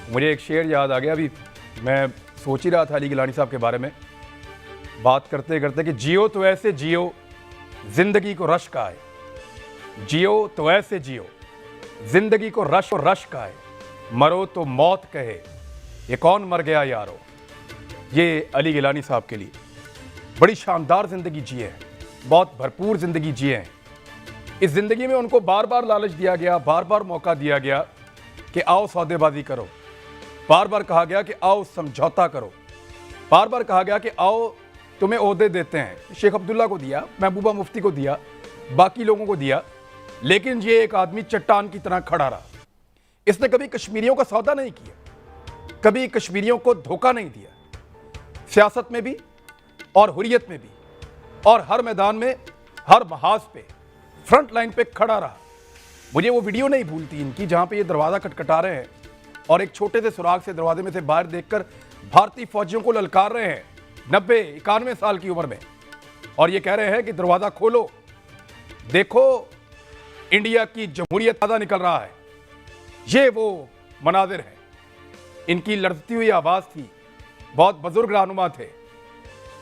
मुझे एक शेर याद आ गया। अभी मैं सोच ही रहा था अली गिलानी साहब के बारे में बात करते करते कि जियो तो ऐसे जियो जिंदगी को रश्क आए, जियो तो ऐसे जियो जिंदगी को रश्क आए, मरो तो मौत कहे ये कौन मर गया यारो। ये अली गिलानी साहब के लिए बड़ी शानदार ज़िंदगी जिए हैं, बहुत भरपूर ज़िंदगी जिए हैं। इस ज़िंदगी में उनको बार बार लालच दिया गया, बार बार मौका दिया गया कि आओ सौदेबाजी करो, बार बार कहा गया कि आओ समझौता करो, बार बार कहा गया कि आओ तुम्हें ओहदे देते हैं। शेख अब्दुल्ला को दिया, महबूबा मुफ्ती को दिया, बाकी लोगों को दिया, लेकिन ये एक आदमी चट्टान की तरह खड़ा रहा। इसने कभी कश्मीरियों का सौदा नहीं किया, कभी कश्मीरियों को धोखा नहीं दिया, सियासत में भी और हुर्रियत में भी, और हर मैदान में, हर महाज पे फ्रंट लाइन पे खड़ा रहा। मुझे वो वीडियो नहीं भूलती इनकी जहां पे ये दरवाज़ा खटखटा रहे हैं और एक छोटे से सुराग से दरवाजे में से बाहर देखकर भारतीय फौजियों को ललकार रहे हैं 90-91 साल की उम्र में, और ये कह रहे हैं कि दरवाज़ा खोलो, देखो इंडिया की जमहूरियत ताज़ा निकल रहा है। ये वो मनाजिर है। इनकी लड़ती हुई आवाज़ थी, बहुत बुजुर्ग रहनुमा थे,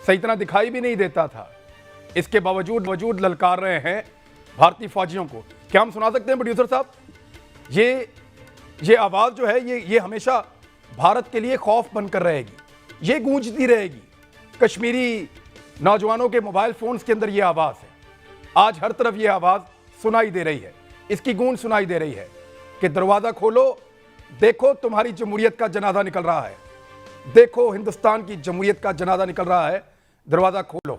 सही तरह दिखाई भी नहीं देता था, इसके बावजूद ललकार रहे हैं भारतीय फौजियों को। क्या हम सुना सकते हैं प्रोड्यूसर साहब? ये आवाज़ जो है ये हमेशा भारत के लिए खौफ बनकर रहेगी, ये गूंजती रहेगी। कश्मीरी नौजवानों के मोबाइल फोन्स के अंदर ये आवाज़ है, आज हर तरफ ये आवाज़ सुनाई दे रही है, इसकी गूंज सुनाई दे रही है कि दरवाज़ा खोलो, देखो तुम्हारी जमहूरियत का जनाजा निकल रहा है, देखो हिंदुस्तान की जमहूरियत का जनाजा निकल रहा है, दरवाज़ा खोलो।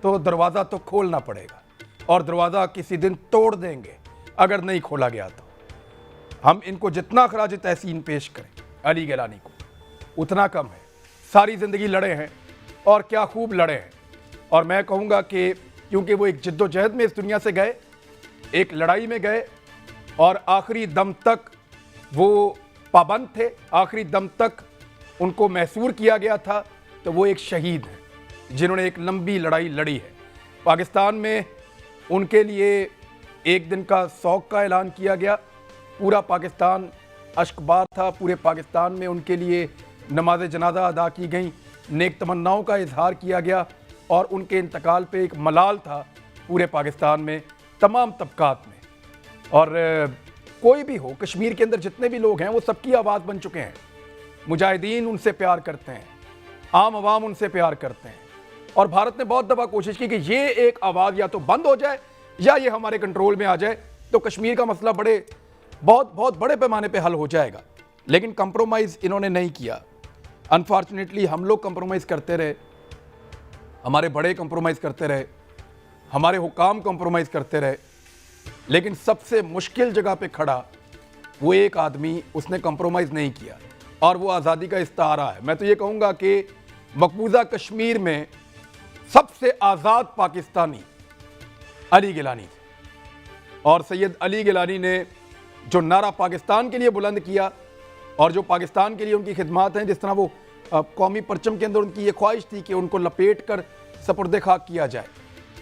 तो दरवाज़ा तो खोलना पड़ेगा, और दरवाज़ा किसी दिन तोड़ देंगे अगर नहीं खोला गया तो। हम इनको जितना खराज तहसीन पेश करें अली गिलानी को उतना कम है। सारी ज़िंदगी लड़े हैं और क्या खूब लड़े हैं, और मैं कहूँगा कि क्योंकि वो एक जिद्दोजहद में इस दुनिया से गए, एक लड़ाई में गए, और आखिरी दम तक वो पाबंद थे, आखिरी दम तक उनको महसूर किया गया था, तो वो एक शहीद हैं जिन्होंने एक लंबी लड़ाई लड़ी है। पाकिस्तान में उनके लिए एक दिन का शौक का ऐलान किया गया, पूरा पाकिस्तान अश्कबार था, पूरे पाकिस्तान में उनके लिए नमाज जनाजा अदा की गई, नेक तमन्नाओं का इजहार किया गया, और उनके इंतकाल पे एक मलाल था पूरे पाकिस्तान में, तमाम तबकात में। और कोई भी हो, कश्मीर के अंदर जितने भी लोग हैं वो सबकी आवाज़ बन चुके हैं। मुजाहिदीन उनसे प्यार करते हैं, आम आवाम उनसे प्यार करते हैं, और भारत ने बहुत दफ़ा कोशिश की कि ये एक आवाज़ या तो बंद हो जाए या ये हमारे कंट्रोल में आ जाए, तो कश्मीर का मसला बहुत बड़े पैमाने पे हल हो जाएगा। लेकिन कंप्रोमाइज़ इन्होंने नहीं किया। अनफॉर्चुनेटली हम लोग कंप्रोमाइज़ करते रहे, हमारे बड़े कंप्रोमाइज़ करते रहे, हमारे हुकाम कंप्रोमाइज़ करते रहे, लेकिन सबसे मुश्किल जगह पे खड़ा वो एक आदमी, उसने कंप्रोमाइज़ नहीं किया, और वो आज़ादी का इस्तारा है। मैं तो ये कहूँगा कि मकबूजा कश्मीर में सबसे आज़ाद पाकिस्तानी अली गिलानी थे, और सैयद अली गिलानी ने जो नारा पाकिस्तान के लिए बुलंद किया, और जो पाकिस्तान के लिए उनकी खिदमत हैं, जिस तरह वो कौमी परचम के अंदर उनकी ये ख्वाहिश थी कि उनको लपेट कर सपुर्दे खाक किया जाए।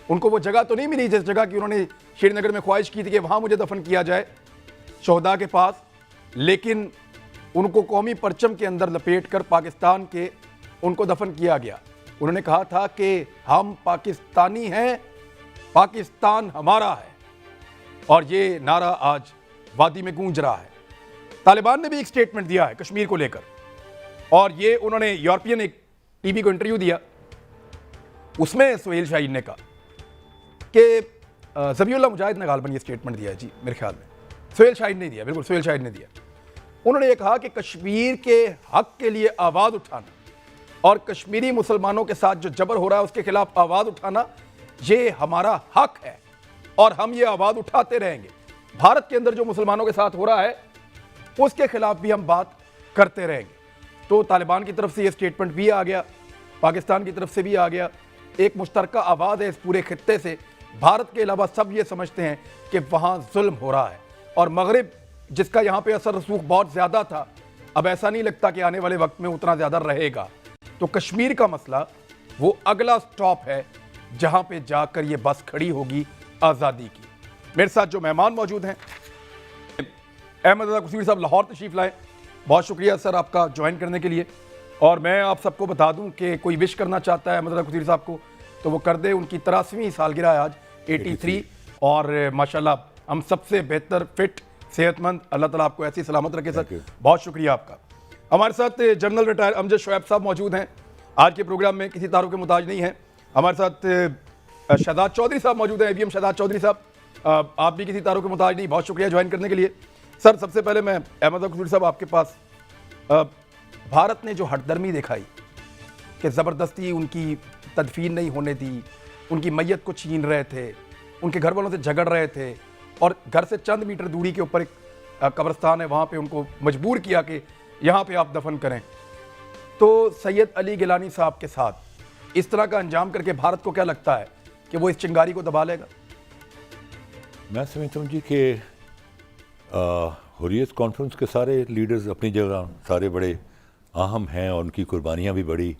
उनको वो जगह तो नहीं मिली जिस जगह की उन्होंने श्रीनगर में ख्वाहिश की थी कि वहाँ मुझे दफन किया जाए शोहदा के पास, लेकिन उनको कौमी परचम के अंदर लपेट कर पाकिस्तान के उनको दफन किया गया। उन्होंने कहा था कि हम पाकिस्तानी हैं, पाकिस्तान हमारा है, और ये नारा आज वादी में गूंज रहा है। तालिबान ने भी एक स्टेटमेंट दिया है कश्मीर को लेकर, और ये उन्होंने यूरोपियन एक टीवी को इंटरव्यू दिया, उसमें सुहेल शाहीन ने कहा कि ज़बीउल्लाह मुजाहिद ने गालबन ये स्टेटमेंट दिया है जी, मेरे ख्याल में सुहेल शाहीन ने दिया, बिल्कुल सुहेल शाहीन ने दिया। उन्होंने ये कहा कि कश्मीर के हक के लिए आवाज़ उठाना और कश्मीरी मुसलमानों के साथ जो जबर हो रहा है उसके खिलाफ आवाज़ उठाना, ये हमारा हक है, और हम ये आवाज़ उठाते रहेंगे। भारत के अंदर जो मुसलमानों के साथ हो रहा है उसके खिलाफ भी हम बात करते रहेंगे। तो तालिबान की तरफ से ये स्टेटमेंट भी आ गया, पाकिस्तान की तरफ से भी आ गया, एक मुश्तरका आवाज़ है इस पूरे खित्ते से। भारत के अलावा सब ये समझते हैं कि वहाँ जुल्म हो रहा है, और मगरिब जिसका यहाँ पे असर रसूख बहुत ज़्यादा था, अब ऐसा नहीं लगता कि आने वाले वक्त में उतना ज़्यादा रहेगा। तो कश्मीर का मसला वो अगला स्टॉप है जहाँ पे जाकर ये बस खड़ी होगी आज़ादी की। मेरे साथ जो मेहमान मौजूद हैं, अहमद रज़ा कुशीर साहब लाहौर तशरीफ़ लाए, बहुत शुक्रिया सर आपका ज्वाइन करने के लिए। और मैं आप सबको बता दूं कि कोई विश करना चाहता है मदद खुशीर साहब को तो वो कर दे। उनकी 83वीं सालगिरह है आज, 83। और माशाल्लाह हम सबसे बेहतर फिट सेहतमंद, अल्लाह ताला आपको ऐसी सलामत रखे सर। बहुत शुक्रिया आपका। हमारे साथ जनरल रिटायर अमजद शोएब साहब मौजूद हैं। आज के प्रोग्राम में किसी तारों के मुताज नहीं है। हमारे साथ शहजाद चौधरी साहब मौजूद हैं, ABM शहजाद चौधरी साहब, आप भी किसी तारों के मुताज नहीं। बहुत शुक्रिया ज्वाइन करने के लिए सर। सबसे पहले मैं अहमद खुशीर साहब आपके पास, भारत ने जो हटदर्मी दिखाई कि ज़बरदस्ती उनकी तदफीन नहीं होने दी, उनकी मैयत को छीन रहे थे, उनके घर वालों से झगड़ रहे थे और घर से चंद मीटर दूरी के ऊपर एक कब्रिस्तान है, वहाँ पे उनको मजबूर किया कि यहाँ पे आप दफन करें। तो सैयद अली गिलानी साहब के साथ इस तरह का अंजाम करके भारत को क्या लगता है कि वो इस चिंगारी को दबा लेगा? मैं समझता हूँ जी कि हुर्रियत कॉन्फ्रेंस के सारे लीडर्स अपनी जगह सारे बड़े अहम हैं और उनकी कुर्बानियाँ भी बड़ी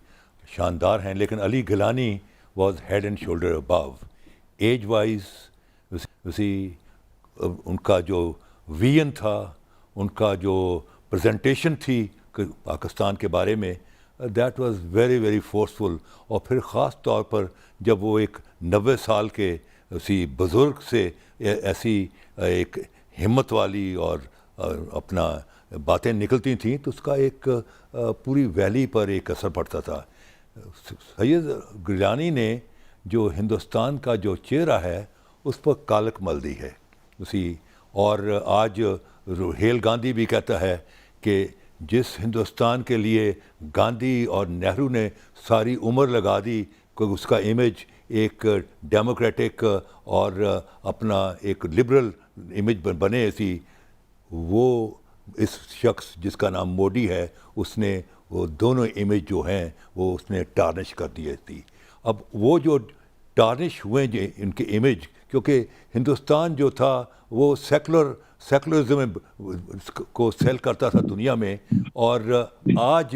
शानदार हैं, लेकिन Ali Gilani was head and shoulder above age wise. उसी उनका जो विजन था, उनका जो प्रेजेंटेशन थी पाकिस्तान के बारे में, that was very very forceful. और फिर ख़ास तौर पर जब वो एक 90 साल के उसी बुज़ुर्ग से ऐसी एक हिम्मत वाली और अपना बातें निकलती थीं तो उसका एक पूरी वैली पर एक असर पड़ता था। सैयद गिलानी ने जो हिंदुस्तान का जो चेहरा है उस पर कालक मल दी है उसी। और आज रुहेल गांधी भी कहता है कि जिस हिंदुस्तान के लिए गांधी और नेहरू ने सारी उम्र लगा दी कि उसका इमेज एक डेमोक्रेटिक और अपना एक लिबरल इमेज बने ऐसी, वो इस शख्स जिसका नाम मोदी है उसने वो दोनों इमेज जो हैं वो उसने टार्निश कर दिए थी। अब वो जो टार्निश हुए जो इनके इमेज, क्योंकि हिंदुस्तान जो था वो सेकुलरिज्म को सेल करता था दुनिया में, और आज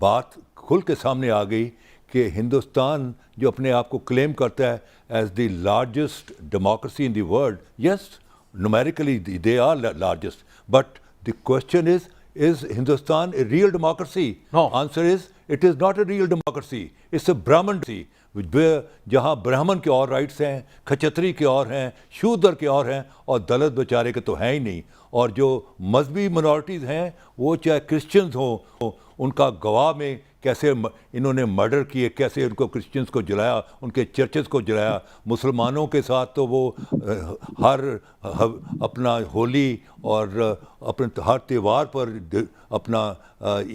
बात खुल के सामने आ गई कि हिंदुस्तान जो अपने आप को क्लेम करता है as the largest democracy in the world, yes numerically they are largest, but the question is Hindustan a real democracy? No. Answer is it is not a real democracy, it's a Brahman democracy, जहाँ ब्राह्मण के और rights हैं, खचत्री के और हैं, शूद्र के और हैं, और दलित बेचारे के तो हैं ही नहीं। और जो मजहबी मिनॉरिटीज़ हैं वो चाहे क्रिश्चियंस हों, उनका गवाह में कैसे इन्होंने मर्डर किए, कैसे उनको क्रिश्चियंस को जलाया, उनके चर्चेस को जलाया। मुसलमानों के साथ तो वो अपना होली और अपने हर त्यौहार पर अपना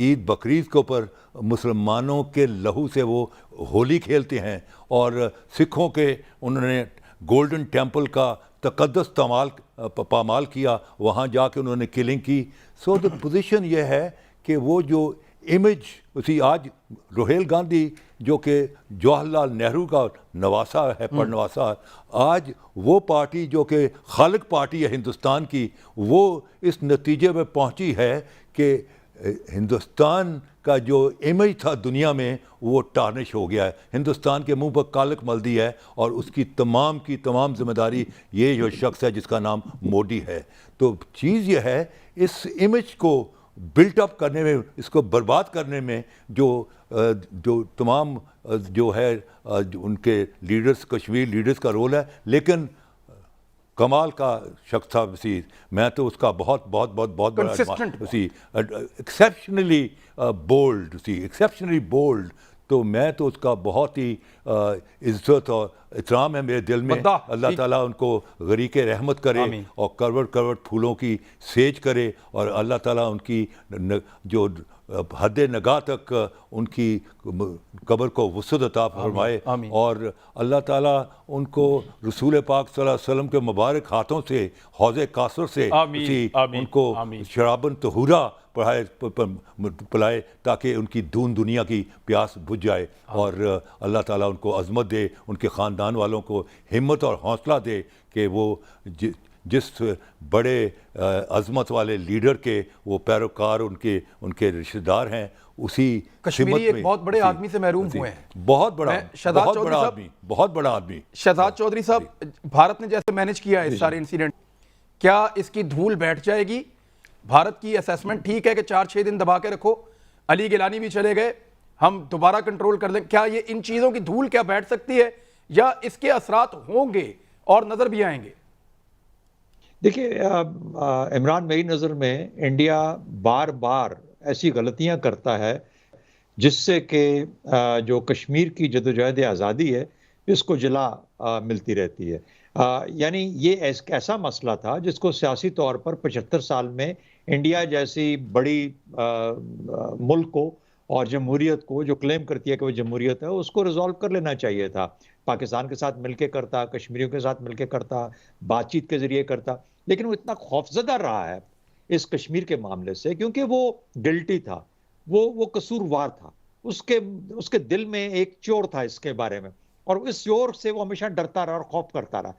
ईद बकरीद के ऊपर मुसलमानों के लहू से वो होली खेलते हैं। और सिखों के उन्होंने गोल्डन टेम्पल का तकद्दस पामाल किया, वहाँ जाके उन्होंने किलिंग की। सो द पोजीशन ये है कि वो जो इमेज उसी आज रुहेल गांधी जो कि जवाहरलाल नेहरू का नवासा है, परनवासा, आज वो पार्टी जो कि खालिक पार्टी है हिंदुस्तान की, वो इस नतीजे में पहुंची है कि हिंदुस्तान का जो इमेज था दुनिया में वो टार्निश हो गया है, हिंदुस्तान के मुंह पर कालक मल दी है, और उसकी तमाम की तमाम जिम्मेदारी ये जो शख्स है जिसका नाम मोदी है। तो चीज़ ये है इस इमेज को बिल्ट अप करने में, इसको बर्बाद करने में जो तमाम जो है उनके लीडर्स, कश्मीर लीडर्स का रोल है। लेकिन कमाल का शख्स था वसीर, मैं तो उसका बहुत बहुत बहुत बहुत बड़ा उसी एक्सेप्शनली बोल्ड, उसी एक्सेप्शनली बोल्ड, तो मैं तो उसका बहुत ही इज्जत और इतराम है मेरे दिल में। अल्लाह ताला उनको गरीक़े रहमत करे और करवट करवट फूलों की सेज करे, और अल्लाह ताला उनकी जो हद नगाह तक उनकी कब्र को वसअत अता फरमाए, और अल्लाह ताला उनको रसूल पाक सल्लल्लाहु अलैहि वसल्लम के मुबारक हाथों से हौज़े कासर से उनको शराबन तहूरा पिलाए ताकि उनकी दून दुनिया की प्यास बुझ जाए, और अल्लाह ताला उनको अज़मत दे, उनके ख़ानदान वालों को हिम्मत और हौसला दे कि वो जिस बड़े अज़मत वाले लीडर के वो पैरोकार उनके रिश्तेदार हैं, उसी कश्मीरी एक बहुत बड़े आदमी से महरूम हुए हैं। बहुत बड़ा आदमी शहजाद चौधरी साहब, भारत ने जैसे मैनेज किया है इस सारे इंसिडेंट, क्या इसकी धूल बैठ जाएगी भारत की असेसमेंट ठीक है कि 4-6 दिन दबा के रखो, अली गिलानी भी चले गए, हम दोबारा कंट्रोल कर दें, क्या ये इन चीज़ों की धूल क्या बैठ सकती है या इसके असरात होंगे और नज़र भी आएंगे? देखिए इमरान, मेरी नज़र में इंडिया बार बार ऐसी गलतियां करता है जिससे कि जो कश्मीर की जदोजहद आज़ादी है इसको जला मिलती रहती है। यानी ये ऐसा मसला था जिसको सियासी तौर पर 75 साल में इंडिया जैसी बड़ी मुल्क को और जमहूरियत को, जो क्लेम करती है कि वो जमहूरियत है, उसको रिजॉल्व कर लेना चाहिए था। पाकिस्तान के साथ मिलके करता, कश्मीरियों के साथ मिलके करता, बातचीत के जरिए करता, लेकिन वो इतना खौफजदा रहा है इस कश्मीर के मामले से क्योंकि वो गिल्टी था, वो कसूरवार था। उसके उसके दिल में एक चोर था इसके बारे में, और इस चोर से वो हमेशा डरता रहा और खौफ करता रहा।